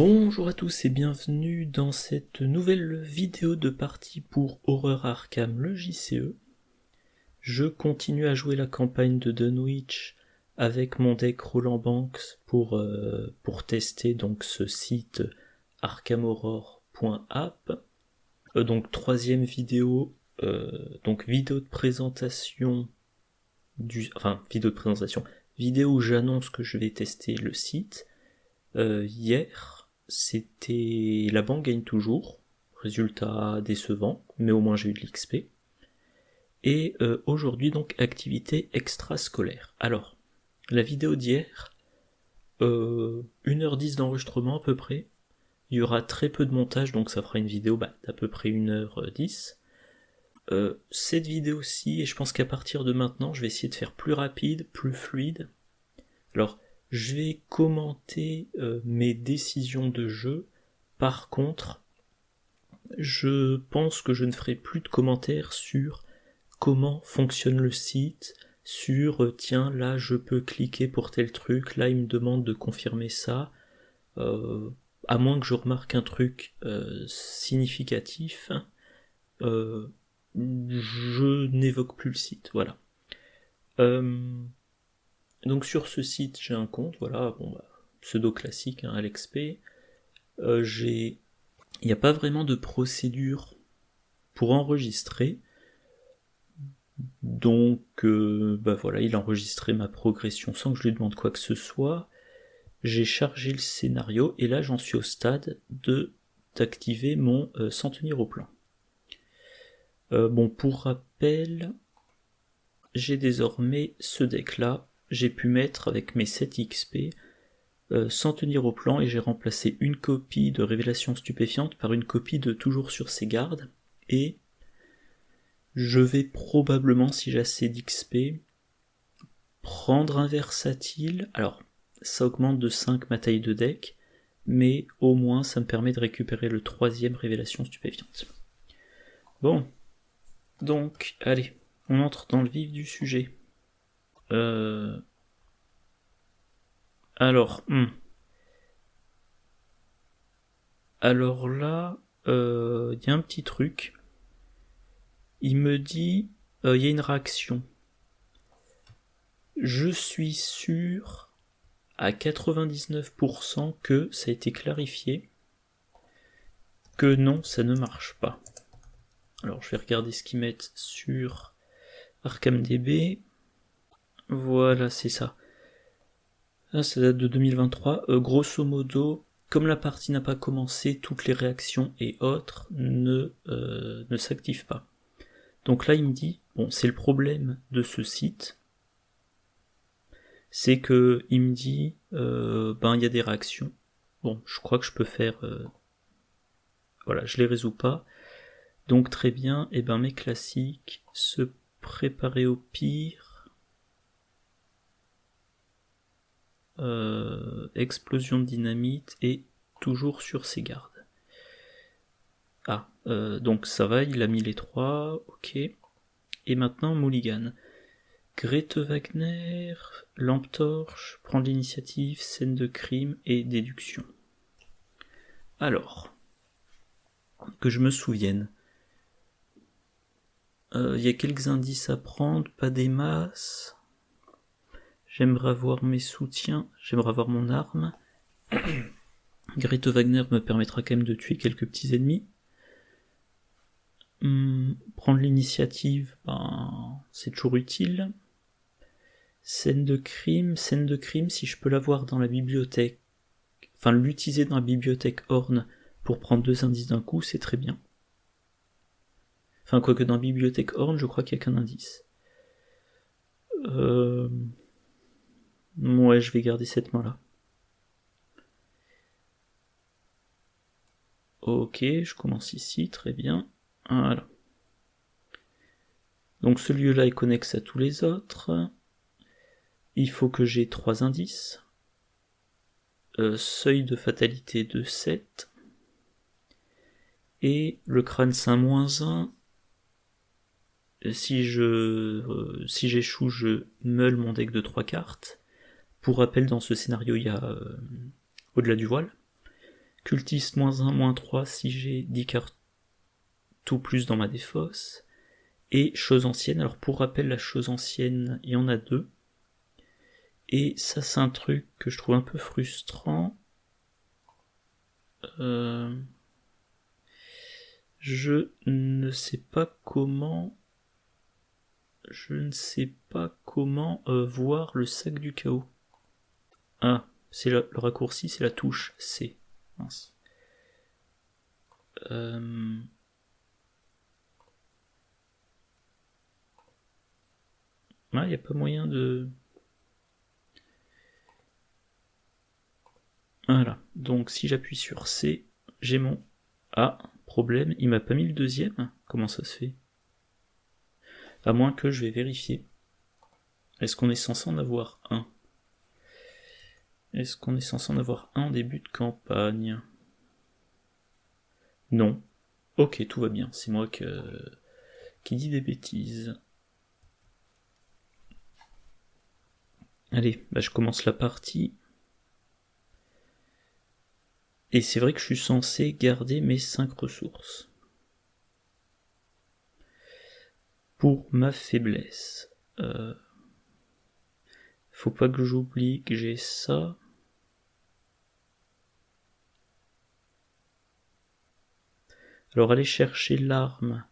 Bonjour à tous et bienvenue dans cette nouvelle vidéo de partie pour Horror Arkham, le JCE. Je continue à jouer la campagne de Dunwich avec mon deck Roland Banks pour tester donc ce site arkhamhorror.app. Donc troisième vidéo, donc vidéo de présentation vidéo où j'annonce que je vais tester le site. Hier, c'était la banque gagne toujours, résultat décevant, mais au moins j'ai eu de l'XP. Et aujourd'hui donc activité extrascolaire. Alors, la vidéo d'hier, 1h10 d'enregistrement à peu près. Il y aura très peu de montage, donc ça fera une vidéo d'à peu près 1h10. Cette vidéo-ci, et je pense qu'à partir de maintenant, je vais essayer de faire plus rapide, plus fluide. Alors, je vais commenter mes décisions de jeu. Par contre, je pense que je ne ferai plus de commentaires sur comment fonctionne le site, sur tiens, là je peux cliquer pour tel truc, là il me demande de confirmer ça, à moins que je remarque un truc significatif, je n'évoque plus le site, voilà. Donc sur ce site j'ai un compte, voilà, pseudo classique, AlexP. Il n'y a pas vraiment de procédure pour enregistrer, donc voilà, il a enregistré ma progression sans que je lui demande quoi que ce soit. J'ai chargé le scénario et là j'en suis au stade d'activer mon sans tenir au plan. Pour rappel, j'ai désormais ce deck là, j'ai pu mettre avec mes 7 XP sans tenir au plan, et j'ai remplacé une copie de Révélation Stupéfiante par une copie de Toujours sur ses gardes, et je vais probablement, si j'ai assez d'XP, prendre un versatile. Alors, ça augmente de 5 ma taille de deck, mais au moins ça me permet de récupérer le 3ème Révélation Stupéfiante. Bon, donc, allez, on entre dans le vif du sujet. Alors là, il y a un petit truc. Il me dit, il y a une réaction. Je suis sûr à 99% que ça a été clarifié, que non, ça ne marche pas. Alors je vais regarder ce qu'ils mettent sur ArkhamDB. Voilà, c'est ça. Là, ça date de 2023. Grosso modo, comme la partie n'a pas commencé, toutes les réactions et autres ne s'activent pas. Donc là, il me dit, bon, c'est le problème de ce site, c'est que il me dit, il y a des réactions. Bon, je crois que je peux faire, voilà, je les résous pas. Donc très bien, et mes classiques, se préparer au pire, explosion de dynamite et toujours sur ses gardes. Donc ça va, il a mis les 3, ok. Et maintenant Mulligan. Grete Wagner, lampe torche, prendre l'initiative, scène de crime et déduction. Alors, que je me souvienne. Il y a quelques indices à prendre, pas des masses. J'aimerais avoir mes soutiens, j'aimerais avoir mon arme. Grete Wagner me permettra quand même de tuer quelques petits ennemis. Prendre l'initiative, c'est toujours utile. Scène de crime, si je peux l'avoir dans la bibliothèque, enfin l'utiliser dans la bibliothèque Horn pour prendre 2 indices d'un coup, c'est très bien. Enfin, quoique dans la bibliothèque Horn, je crois qu'il n'y a qu'un indice. Ouais, je vais garder cette main-là. Ok, je commence ici, très bien. Voilà. Donc ce lieu-là est connexe à tous les autres. Il faut que j'ai 3 indices. Seuil de fatalité de 7. Et le crâne saint -1. Si j'échoue, je meule mon deck de 3 cartes. Pour rappel, dans ce scénario, il y a au-delà du voile. Cultiste -1, -3 si j'ai 10 cartes tout plus dans ma défausse. Et chose ancienne, alors pour rappel, la chose ancienne, il y en a 2. Et ça, c'est un truc que je trouve un peu frustrant. Je ne sais pas comment... voir le sac du chaos. Ah, c'est le raccourci, c'est la touche C. Mince. Ah, il n'y a pas moyen de... Voilà, donc si j'appuie sur C, j'ai mon... Ah, problème, il m'a pas mis le deuxième? Comment ça se fait? À moins que je vais vérifier. Est-ce qu'on est censé en avoir un? Est-ce qu'on est censé en avoir un en début de campagne? Non. Ok, tout va bien, c'est moi qui dis des bêtises. Allez, bah je commence la partie. Et c'est vrai que je suis censé garder mes 5 ressources. Pour ma faiblesse. Faut pas que j'oublie que j'ai ça. Alors aller chercher l'arme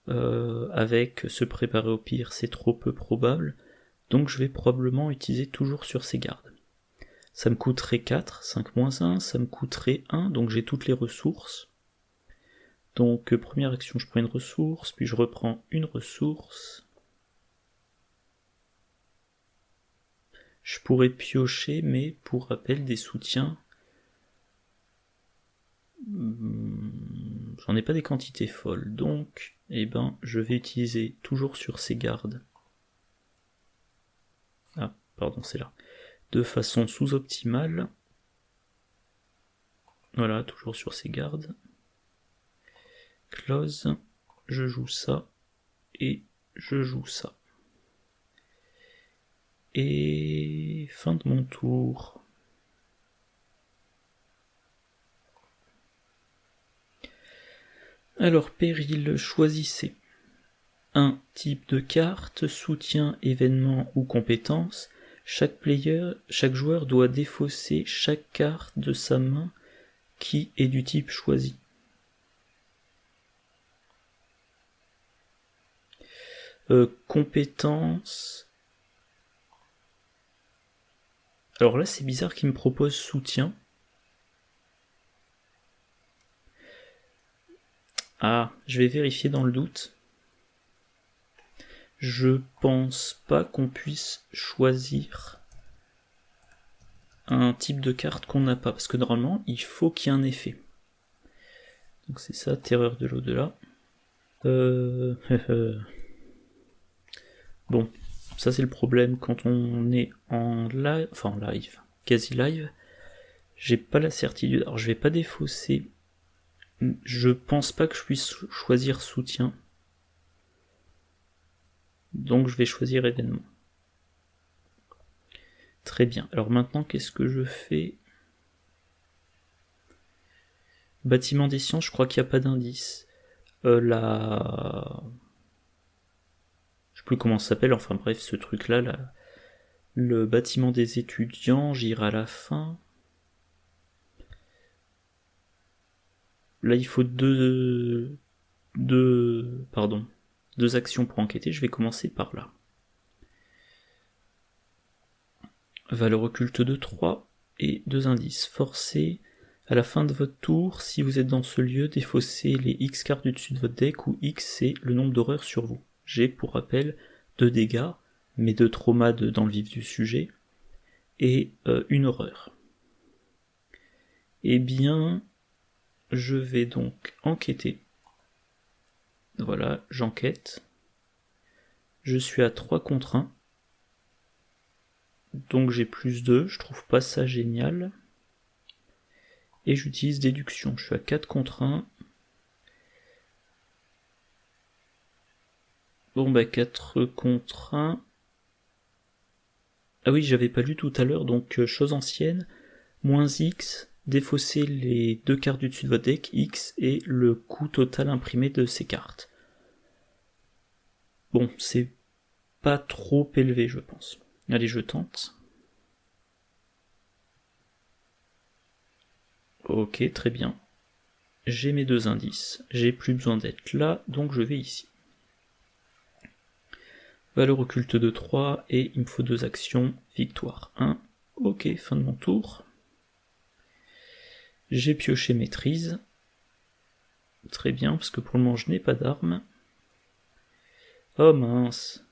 avec se préparer au pire, c'est trop peu probable. Donc je vais probablement utiliser toujours sur ces gardes. Ça me coûterait 4, 5-1, ça me coûterait 1, donc j'ai toutes les ressources. Donc première action, je prends une ressource, puis je reprends une ressource. Je pourrais piocher, mais pour rappel des soutiens, j'en ai pas des quantités folles, donc eh ben, je vais utiliser toujours sur ces gardes. Ah, pardon, c'est là. De façon sous-optimale. Voilà, toujours sur ces gardes. Close, je joue ça, et je joue ça. Et fin de mon tour. Alors, péril, choisissez un type de carte, soutien, événement ou compétence. Chaque joueur doit défausser chaque carte de sa main qui est du type choisi. Compétence. Alors là, c'est bizarre qu'il me propose soutien. Ah, je vais vérifier dans le doute. Je pense pas qu'on puisse choisir un type de carte qu'on n'a pas, parce que normalement, il faut qu'il y ait un effet. Donc c'est ça, terreur de l'au-delà. Bon, ça c'est le problème quand on est en live, enfin en live, quasi live. J'ai pas la certitude, alors je vais pas défausser. Je pense pas que je puisse choisir soutien. Donc je vais choisir événement. Très bien, alors maintenant qu'est-ce que je fais? Bâtiment des sciences, je crois qu'il n'y a pas d'indice. Je sais plus comment ça s'appelle, enfin bref, ce truc-là, le bâtiment des étudiants, j'irai à la fin. Là, il faut deux actions pour enquêter, je vais commencer par là. Valeur occulte de 3 et 2 indices. Forcez à la fin de votre tour, si vous êtes dans ce lieu, défaussez les X cartes du dessus de votre deck, où X c'est le nombre d'horreurs sur vous. J'ai pour rappel 2 dégâts, mais 2 traumas dans le vif du sujet, et une horreur. Eh bien, je vais donc enquêter. Voilà, j'enquête. Je suis à 3 contre 1. Donc j'ai plus 2, je trouve pas ça génial. Et j'utilise déduction, je suis à 4 contre 1. Bon bah 4 contre 1. Ah oui, j'avais pas lu tout à l'heure, donc chose ancienne, moins X, défausser les 2 cartes du dessus de votre deck, X, et le coût total imprimé de ces cartes. Bon, c'est pas trop élevé, je pense. Allez, je tente. Ok, très bien. J'ai mes 2 indices, j'ai plus besoin d'être là, donc je vais ici. Valeur occulte de 3, et il me faut 2 actions, victoire 1. Ok, fin de mon tour. J'ai pioché maîtrise. Très bien, parce que pour le moment je n'ai pas d'arme. Oh mince.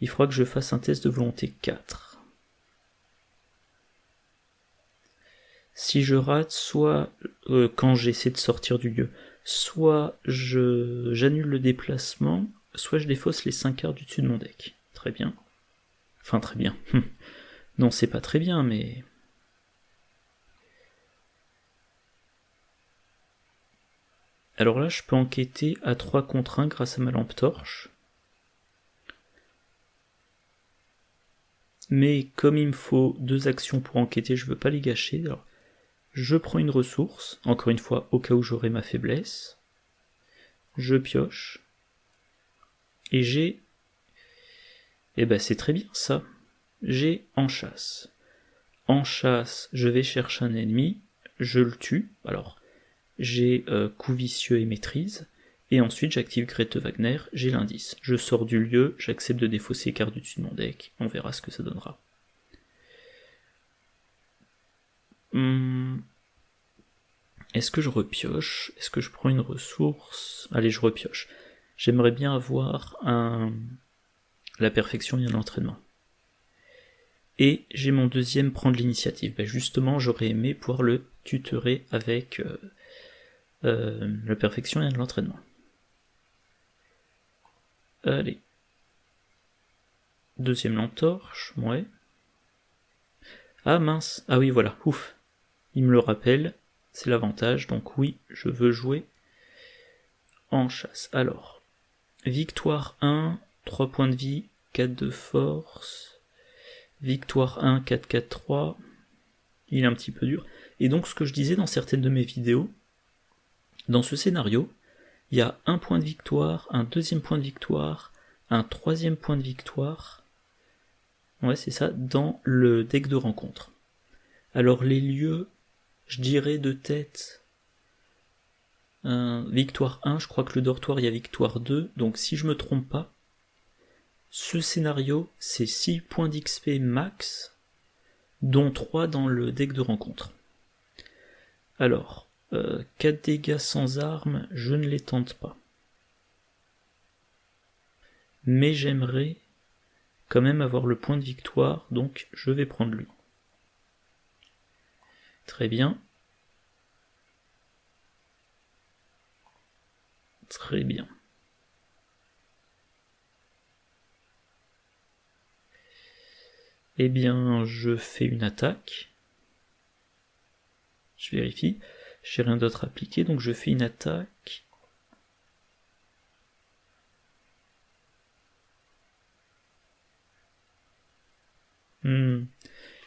Il faudra que je fasse un test de volonté 4. Si je rate, soit quand j'essaie de sortir du lieu, soit j'annule le déplacement, soit je défausse les 5 cartes du dessus de mon deck. Très bien. Enfin très bien. Non, c'est pas très bien, mais... Alors là, je peux enquêter à 3 contre 1 grâce à ma lampe torche. Mais comme il me faut 2 actions pour enquêter, je veux pas les gâcher. Alors, je prends une ressource, encore une fois, au cas où j'aurai ma faiblesse. Je pioche. Et j'ai... Eh ben c'est très bien ça. J'ai en chasse. En chasse, je vais chercher un ennemi, je le tue. Alors, j'ai coup vicieux et maîtrise. Et ensuite, j'active Grete Wagner, j'ai l'indice. Je sors du lieu, j'accepte de défausser les cartes du dessus de mon deck. On verra ce que ça donnera. Est-ce que je repioche? Est-ce que je prends une ressource? Allez, je repioche. J'aimerais bien avoir la perfection et l'entraînement. Et j'ai mon deuxième prendre l'initiative. Ben justement, j'aurais aimé pouvoir le tutorer avec la perfection et l'entraînement. Allez. Deuxième lampe torche, ouais. Ah mince, ah oui voilà, ouf. Il me le rappelle, c'est l'avantage, donc oui, je veux jouer en chasse. Alors, victoire 1, 3 points de vie, 4 de force, victoire 1, 4, 4, 3, il est un petit peu dur. Et donc ce que je disais dans certaines de mes vidéos, dans ce scénario, il y a un point de victoire, un deuxième point de victoire, un troisième point de victoire, ouais c'est ça, dans le deck de rencontre. Alors les lieux, je dirais de tête, victoire 1, je crois que le dortoir il y a victoire 2, donc si je me trompe pas, ce scénario c'est 6 points d'XP max, dont 3 dans le deck de rencontre. Alors, 4 dégâts sans armes, je ne les tente pas. Mais j'aimerais quand même avoir le point de victoire, donc je vais prendre lui. Très bien. Très bien. Eh bien, je fais une attaque. Je vérifie. J'ai rien d'autre à appliquer, donc je fais une attaque.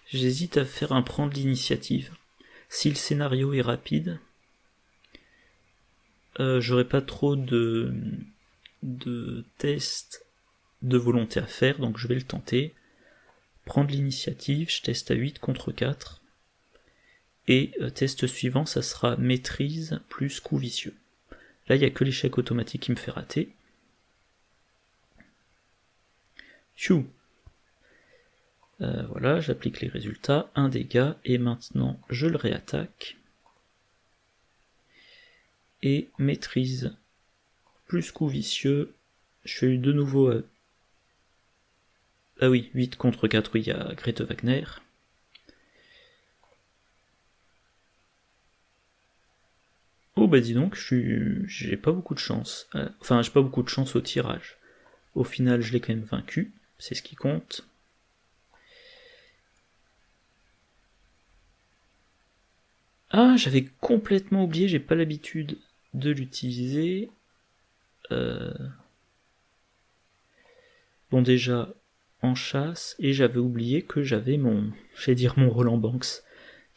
J'hésite à faire un prendre l'initiative. Si le scénario est rapide, j'aurai pas trop de tests de volonté à faire, donc je vais le tenter. Prendre l'initiative, je teste à 8 contre 4. Et test suivant, ça sera maîtrise plus coup vicieux. Là, il n'y a que l'échec automatique qui me fait rater. Tchou. Voilà, j'applique les résultats, 1 dégât, et maintenant je le réattaque. Et maîtrise plus coup vicieux, je fais de nouveau... Ah oui, 8 contre 4, oui, il y a Grete Wagner. Oh bah dis donc, j'ai pas beaucoup de chance. Enfin, j'ai pas beaucoup de chance au tirage. Au final, je l'ai quand même vaincu, c'est ce qui compte. Ah, j'avais complètement oublié, j'ai pas l'habitude de l'utiliser. Bon déjà, en chasse, et j'avais oublié que j'avais mon Roland Banks,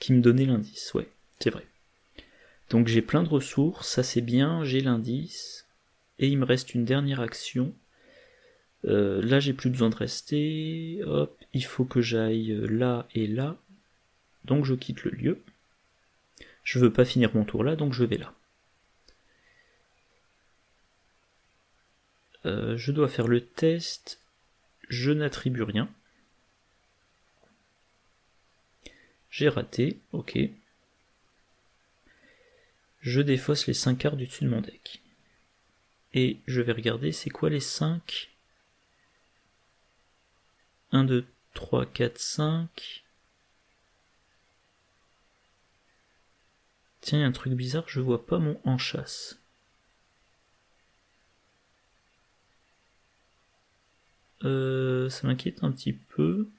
qui me donnait l'indice, ouais, c'est vrai. Donc j'ai plein de ressources, ça c'est bien, j'ai l'indice, et il me reste une dernière action. Là j'ai plus besoin de rester, hop, il faut que j'aille là et là, donc je quitte le lieu. Je veux pas finir mon tour là, donc je vais là. Je dois faire le test, je n'attribue rien. J'ai raté, ok. Je défausse les 5 cartes du dessus de mon deck. Et je vais regarder c'est quoi les 5. 1, 2, 3, 4, 5. Tiens, il y a un truc bizarre, je vois pas mon en chasse. Ça m'inquiète un petit peu.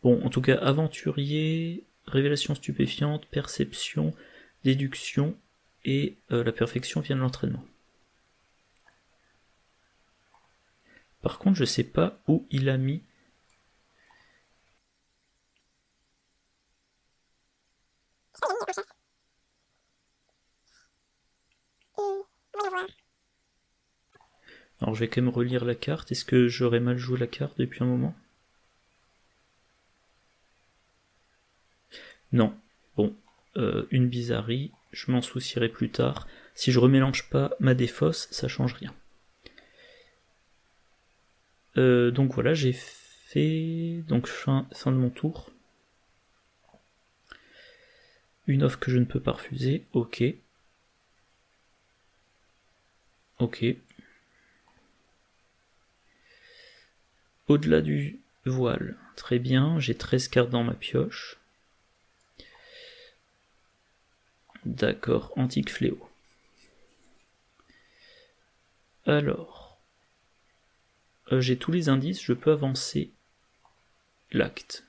Bon, en tout cas, aventurier, révélation stupéfiante, perception, déduction, et la perfection vient de l'entraînement. Par contre, je sais pas où il a mis. Alors je vais quand même relire la carte. Est-ce que j'aurais mal joué la carte depuis un moment? Non. Bon, une bizarrerie, je m'en soucierai plus tard. Si je remélange pas ma défausse, ça change rien. Donc voilà, j'ai fait donc fin de mon tour. Une offre que je ne peux pas refuser, ok. Ok. Au-delà du voile, très bien, j'ai 13 cartes dans ma pioche. D'accord, antique fléau. Alors, j'ai tous les indices, je peux avancer l'acte.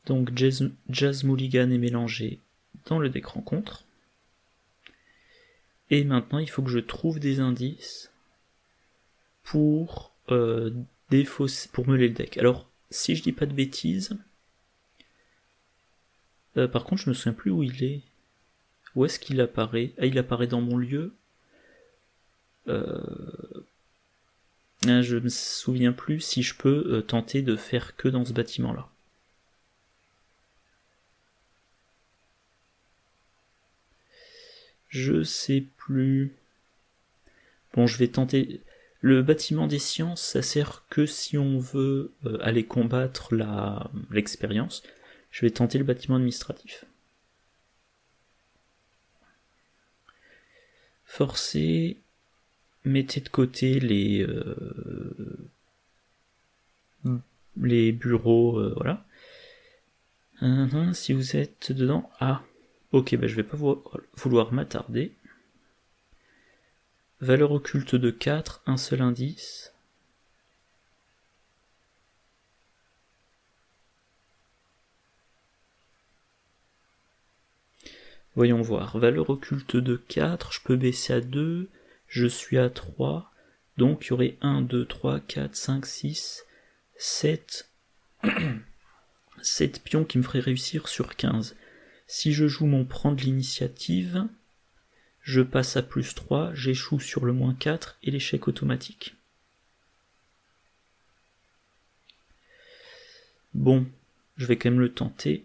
Donc Jazz Mulligan est mélangé dans le deck rencontre. Et maintenant il faut que je trouve des indices pour défausser, pour meuler le deck. Alors si je dis pas de bêtises, par contre je me souviens plus où il est. Où est-ce qu'il apparaît? Ah, il apparaît dans mon lieu. Je me souviens plus si je peux tenter de faire que dans ce bâtiment là. Je sais plus. Bon, je vais tenter. Le bâtiment des sciences, ça sert que si on veut aller combattre l'expérience. Je vais tenter le bâtiment administratif. Forcez, mettez de côté les bureaux, voilà. Si vous êtes dedans, ah, ok, bah je vais pas vouloir m'attarder. Valeur occulte de 4, un seul indice. Voyons voir, valeur occulte de 4, je peux baisser à 2, je suis à 3, donc il y aurait 1, 2, 3, 4, 5, 6, 7, 7 pions qui me feraient réussir sur 15. Si je joue mon prendre l'initiative, je passe à plus 3, j'échoue sur le moins 4 et l'échec automatique. Bon, je vais quand même le tenter.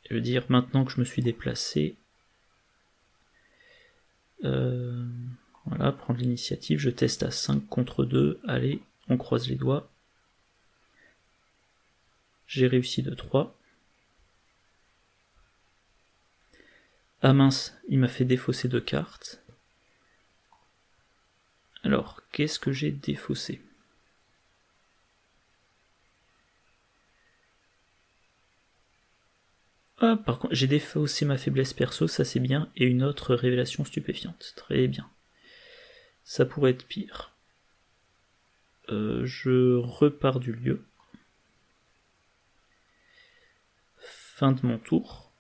Je veux dire, maintenant que je me suis déplacé, voilà, prendre l'initiative, je teste à 5 contre 2, allez, on croise les doigts. J'ai réussi de 3. Ah mince, il m'a fait défausser 2 cartes. Alors, qu'est-ce que j'ai défaussé? Ah, par contre, j'ai défaussé ma faiblesse perso, ça c'est bien, et une autre révélation stupéfiante. Très bien. Ça pourrait être pire. Je repars du lieu. Fin de mon tour.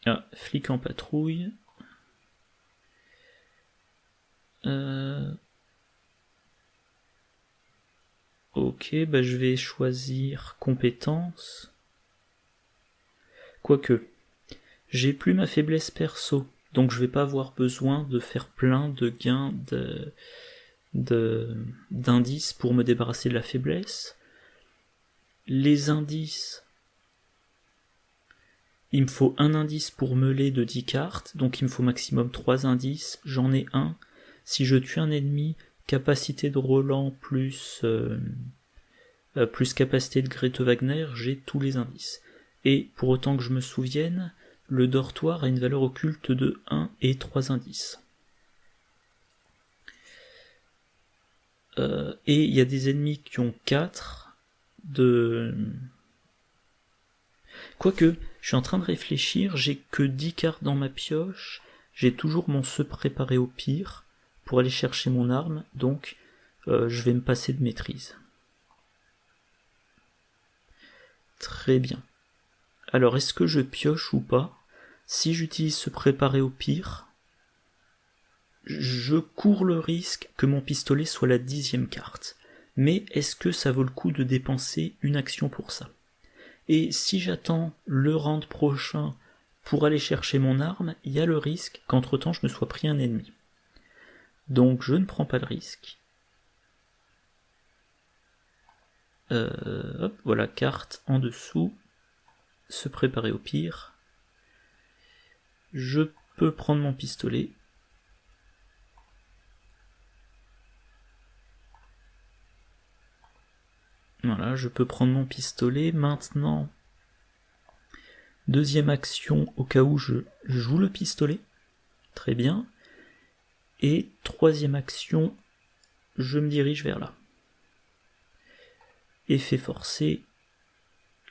Ah, flic en patrouille. Ok, bah je vais choisir compétences. Quoique, j'ai plus ma faiblesse perso, donc je vais pas avoir besoin de faire plein de gains d'indices pour me débarrasser de la faiblesse. Les indices, il me faut un indice pour meuler de 10 cartes, donc il me faut maximum 3 indices, j'en ai un. Si je tue un ennemi, capacité de Roland plus capacité de Grete Wagner, j'ai tous les indices. Et pour autant que je me souvienne, le dortoir a une valeur occulte de 1 et 3 indices. Et il y a des ennemis qui ont 4 de... Quoique, je suis en train de réfléchir, j'ai que 10 cartes dans ma pioche, j'ai toujours mon se préparer au pire pour aller chercher mon arme, donc je vais me passer de maîtrise. Très bien. Alors, est-ce que je pioche ou pas? Si j'utilise se préparer au pire, je cours le risque que mon pistolet soit la 10e carte. Mais est-ce que ça vaut le coup de dépenser une action pour ça? Et si j'attends le round prochain pour aller chercher mon arme, il y a le risque qu'entre-temps je me sois pris un ennemi. Donc je ne prends pas de risque. Hop, voilà, carte en dessous. Se préparer au pire. Je peux prendre mon pistolet. Voilà, je peux prendre mon pistolet. Maintenant, deuxième action au cas où je joue le pistolet. Très bien. Et troisième action, je me dirige vers là. Effet forcé,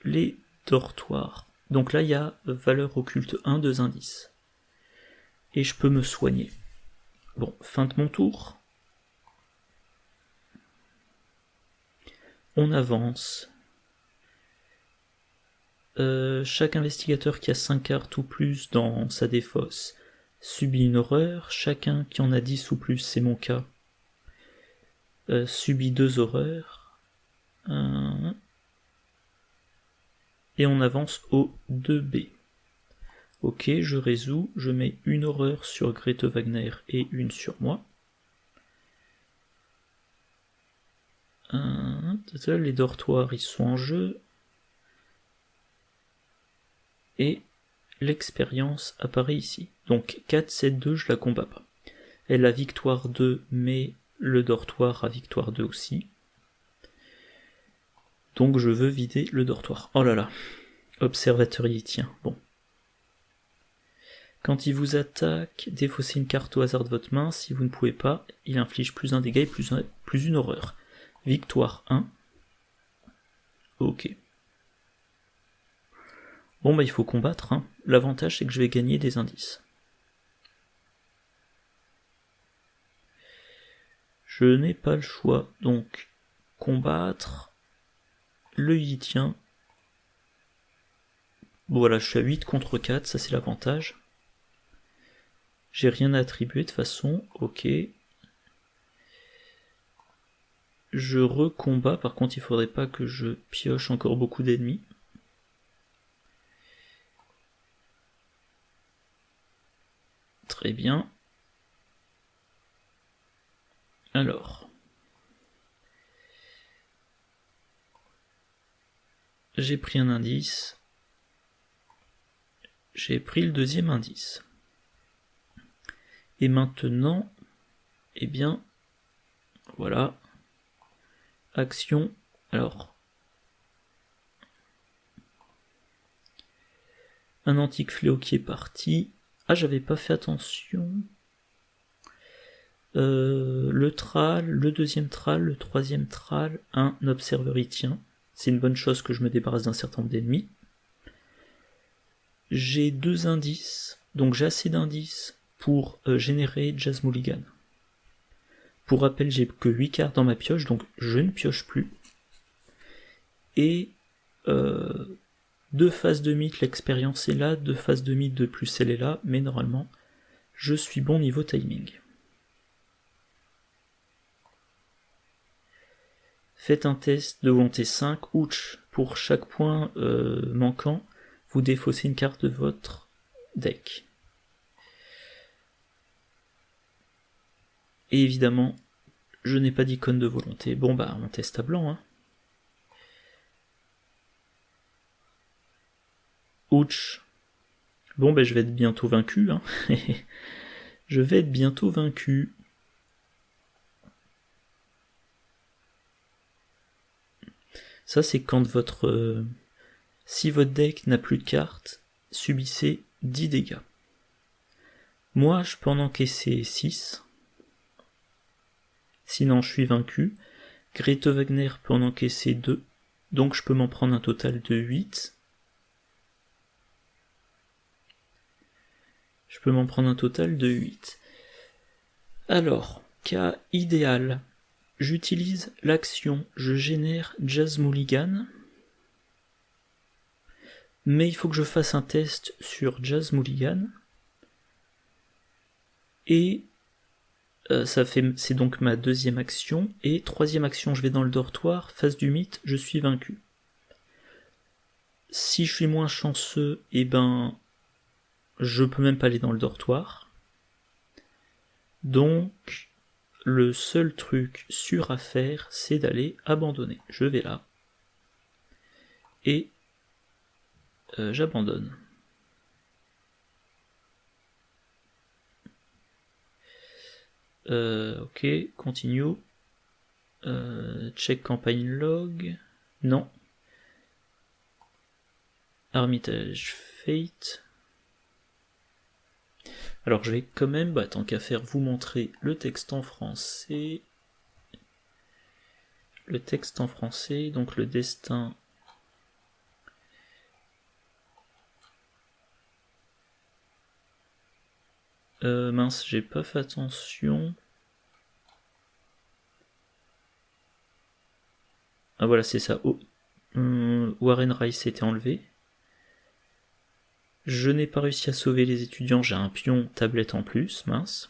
les dortoirs. Donc là, il y a valeur occulte 1, 2 indices. Et je peux me soigner. Bon, fin de mon tour. On avance. Chaque investigateur qui a 5 cartes ou plus dans sa défausse subit une horreur. Chacun qui en a 10 ou plus, c'est mon cas, subit 2 horreurs. Et on avance au 2B. Ok, je résous, je mets une horreur sur Grete Wagner et une sur moi. Les dortoirs, ils sont en jeu. Et l'expérience apparaît ici. Donc 4, 7, 2, je la combats pas. Elle a victoire 2, mais le dortoir a victoire 2 aussi. Donc je veux vider le dortoir. Oh là là. Observateur y tient. Bon. Quand il vous attaque, défaussez une carte au hasard de votre main. Si vous ne pouvez pas, il inflige plus un dégât et plus une horreur. Victoire 1. Ok. Bon bah il faut combattre, hein. L'avantage c'est que je vais gagner des indices. Je n'ai pas le choix, donc combattre. Le y tient. Bon voilà, je suis à 8 contre 4, ça c'est l'avantage. J'ai rien à attribuer de toute façon, ok. Je recombats, par contre il faudrait pas que je pioche encore beaucoup d'ennemis. Très bien. Alors. J'ai pris un indice. J'ai pris le deuxième indice. Et maintenant, eh bien, voilà. Action. Alors. Un antique fléau qui est parti. Ah, j'avais pas fait attention. Le tral, le deuxième tral, le troisième tral, un observeur y tient. C'est une bonne chose que je me débarrasse d'un certain nombre d'ennemis. J'ai 2 indices, donc j'ai assez d'indices pour générer Jazz Mulligan. Pour rappel, j'ai que 8 cartes dans ma pioche, donc je ne pioche plus. Et 2 phases de mythe, l'expérience est là, 2 phases de mythe de plus, elle est là, mais normalement, je suis bon niveau timing. Faites un test de volonté 5, ouch, pour chaque point manquant, vous défaussez une carte de votre deck. Et évidemment, je n'ai pas d'icône de volonté. Bon bah, on teste à blanc, hein. Ouch. Bon bah, je vais être bientôt vaincu, hein. Je vais être bientôt vaincu. Ça, c'est quand votre... si votre deck n'a plus de cartes, subissez 10 dégâts. Moi, je peux en encaisser 6. Sinon, je suis vaincu. Grete Wagner peut en encaisser 2. Donc, je peux m'en prendre un total de 8. Je peux m'en prendre un total de 8. Alors, cas idéal. J'utilise l'action, je génère Jazz Mulligan. Mais il faut que je fasse un test sur Jazz Mulligan. Et c'est donc ma deuxième action. Et troisième action, je vais dans le dortoir, face du mythe, je suis vaincu. Si je suis moins chanceux, eh ben, je peux même pas aller dans le dortoir. Donc, le seul truc sûr à faire, c'est d'aller abandonner. Je vais là. Et j'abandonne. Ok, continue. Check campagne log. Non. Armitage Fate. Alors je vais quand même, tant qu'à faire, vous montrer le texte en français. Le texte en français, donc le destin. Mince, j'ai pas fait attention. Ah voilà, c'est ça. Oh. Warren Rice était enlevé. Je n'ai pas réussi à sauver les étudiants, j'ai un pion tablette en plus, mince.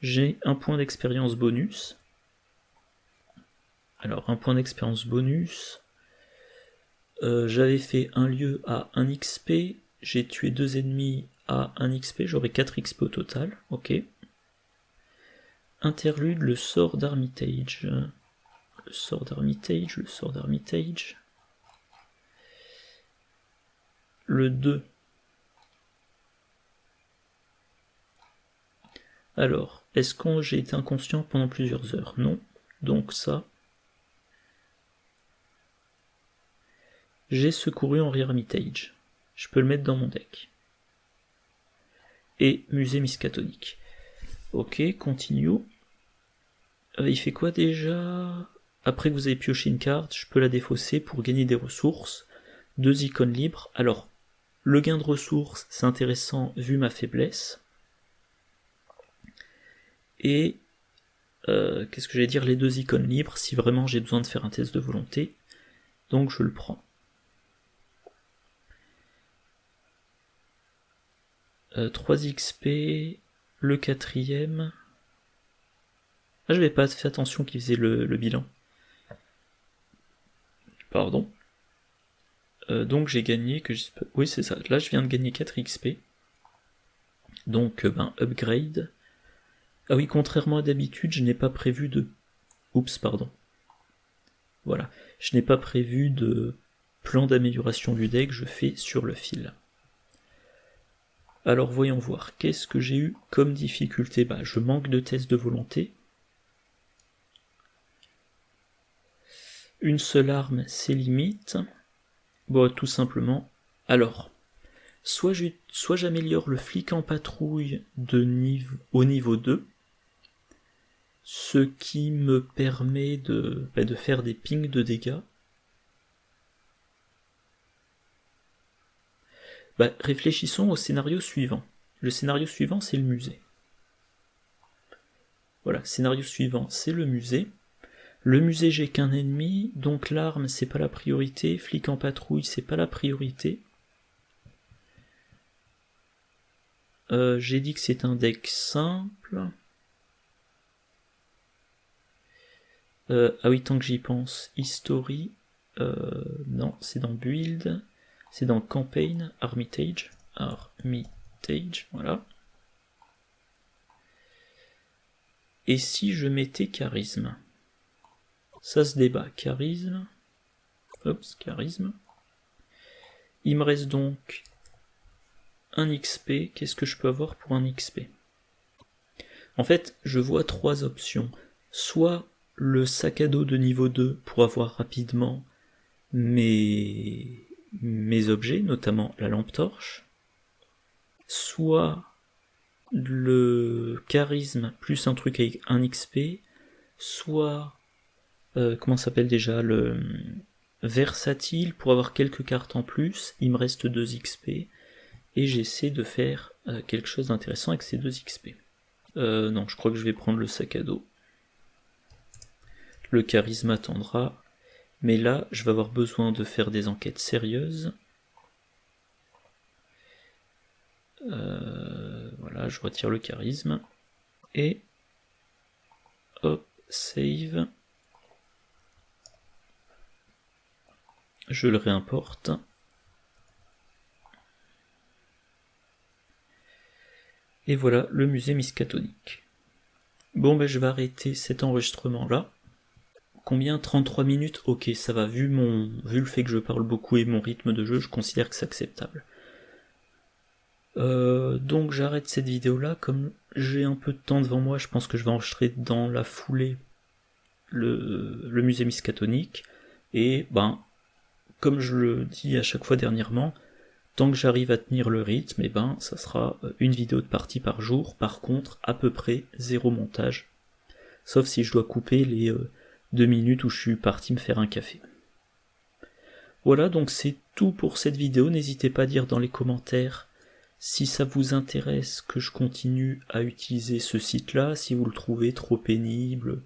J'ai un point d'expérience bonus. Alors, un point d'expérience bonus. J'avais fait un lieu à 1 XP, j'ai tué 2 ennemis à 1 XP, j'aurai 4 XP au total, ok. Interlude, le sort d'Armitage. Le sort d'Armitage. Le 2. Alors, est-ce que j'ai été inconscient pendant plusieurs heures? Non. Donc ça. J'ai secouru Henri Armitage. Je peux le mettre dans mon deck. Et musée Miskatonic. Ok, continue. Il fait quoi déjà? Après que vous avez pioché une carte, je peux la défausser pour gagner des ressources. 2 icônes libres. Alors, le gain de ressources, c'est intéressant vu ma faiblesse. Et qu'est-ce que j'allais dire, les 2 icônes libres, si vraiment j'ai besoin de faire un test de volonté. Donc je le prends. 3 XP, le 4ème. Ah, j'avais pas fait attention qu'il faisait le bilan. Pardon. Donc j'ai gagné, oui c'est ça, là je viens de gagner 4 XP. Donc upgrade. Ah oui, contrairement à d'habitude, je n'ai pas prévu de... Oups, pardon. Voilà, je n'ai pas prévu de plan d'amélioration du deck, je fais sur le fil. Alors voyons voir, qu'est-ce que j'ai eu comme difficulté? Je manque de tests de volonté. Une seule arme, c'est limite. Bon, tout simplement. Alors, soit j'améliore le flic en patrouille au niveau 2, ce qui me permet de faire des pings de dégâts. Réfléchissons au scénario suivant. Le scénario suivant, c'est le musée. Voilà, scénario suivant, c'est le musée. Le musée, j'ai qu'un ennemi, donc l'arme, c'est pas la priorité. Flic en patrouille, c'est pas la priorité. J'ai dit que c'est un deck simple. Ah oui, tant que j'y pense, History, non, c'est dans Build, c'est dans Campaign, Armitage, voilà. Et si je mettais Charisme? Ça se débat, Charisme, Charisme. Il me reste donc un XP, qu'est-ce que je peux avoir pour un XP? En fait, je vois 3 options, soit le sac à dos de niveau 2 pour avoir rapidement mes objets, notamment la lampe torche, soit le charisme plus un truc avec un XP, soit comment s'appelle déjà, le versatile pour avoir quelques cartes en plus, il me reste 2 XP, et j'essaie de faire quelque chose d'intéressant avec ces 2 XP. Non, je crois que je vais prendre le sac à dos. Le charisme attendra, mais là, je vais avoir besoin de faire des enquêtes sérieuses. Voilà, je retire le charisme. Et hop, save. Je le réimporte. Et voilà le musée Miskatonic. Bon, ben je vais arrêter cet enregistrement là. Combien? 33 minutes? Ok, ça va, vu le fait que je parle beaucoup et mon rythme de jeu, je considère que c'est acceptable. Donc j'arrête cette vidéo là, comme j'ai un peu de temps devant moi, je pense que je vais enregistrer dans la foulée le musée Miskatonic, et ben, comme je le dis à chaque fois dernièrement, tant que j'arrive à tenir le rythme, et ben ça sera une vidéo de partie par jour, par contre à peu près 0 montage, sauf si je dois couper les 2 minutes où je suis parti me faire un café. Voilà, donc c'est tout pour cette vidéo, n'hésitez pas à dire dans les commentaires si ça vous intéresse que je continue à utiliser ce site-là, si vous le trouvez trop pénible,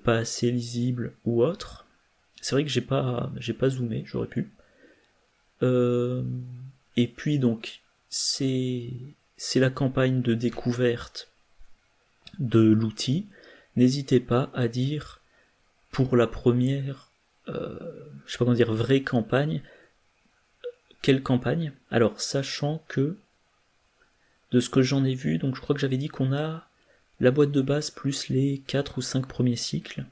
pas assez lisible ou autre. C'est vrai que j'ai pas zoomé, j'aurais pu. Et puis donc, c'est la campagne de découverte de l'outil. N'hésitez pas à dire pour la première, je sais pas comment dire, vraie campagne, quelle campagne? Alors, sachant que de ce que j'en ai vu, donc je crois que j'avais dit qu'on a la boîte de base plus les 4 ou 5 premiers cycles,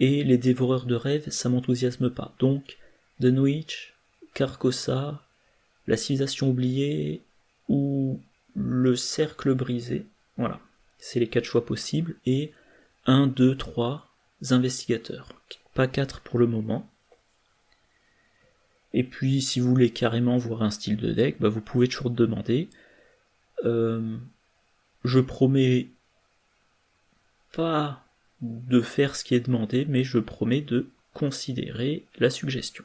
et les dévoreurs de rêves, ça m'enthousiasme pas. Donc, Dunwich, Carcosa, la civilisation oubliée, ou le cercle brisé, voilà, c'est les 4 choix possibles, et 1, 2, 3 investigateurs, pas 4 pour le moment. Et puis, si vous voulez carrément voir un style de deck, bah vous pouvez toujours demander. Je promets pas de faire ce qui est demandé, mais je promets de considérer la suggestion.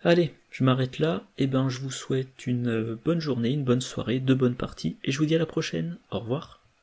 Allez, je m'arrête là, et ben je vous souhaite une bonne journée, une bonne soirée, de bonnes parties, et je vous dis à la prochaine. Au revoir.